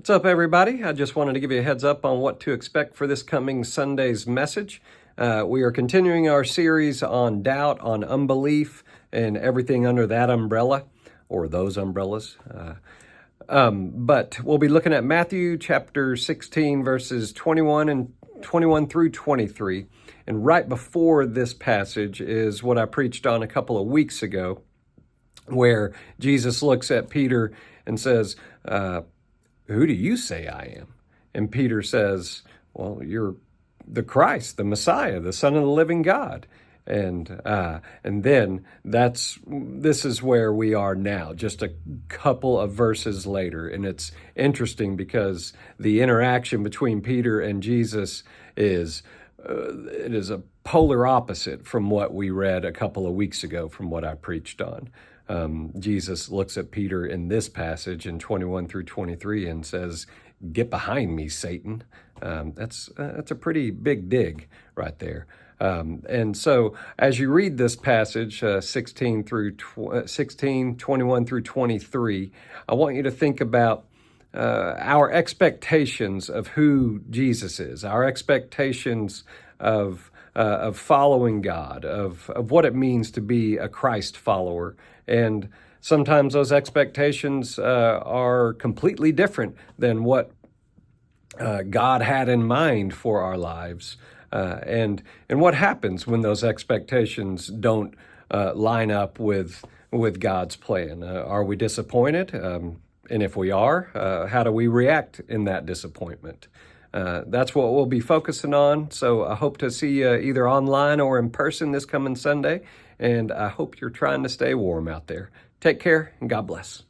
What's up, everybody? I just wanted to give you a heads up on what to expect for this coming Sunday's message. We are continuing our series on doubt, on unbelief, and everything under that umbrella, or those umbrellas. But we'll be looking at Matthew chapter 16, verses 21 through 23. And right before this passage is what I preached on a couple of weeks ago, where Jesus looks at Peter and says, who do you say I am? And Peter says, well, you're the Christ, the Messiah, the Son of the living God. And then this is where we are now, just a couple of verses later. And it's interesting because the interaction between Peter and Jesus is it is a polar opposite from what we read a couple of weeks ago from what I preached on. Jesus looks at Peter in this passage in 21 through 23 and says, "Get behind me, Satan." That's a pretty big dig right there. And so as you read this passage, 21 through 23, I want you to think about our expectations of who Jesus is, our expectations of following God, of what it means to be a Christ follower. And sometimes those expectations are completely different than what God had in mind for our lives. And what happens when those expectations don't line up with God's plan? Are we disappointed? And if we are, how do we react in that disappointment? That's what we'll be focusing on. So I hope to see you either online or in person this coming Sunday. And I hope you're trying to stay warm out there. Take care and God bless.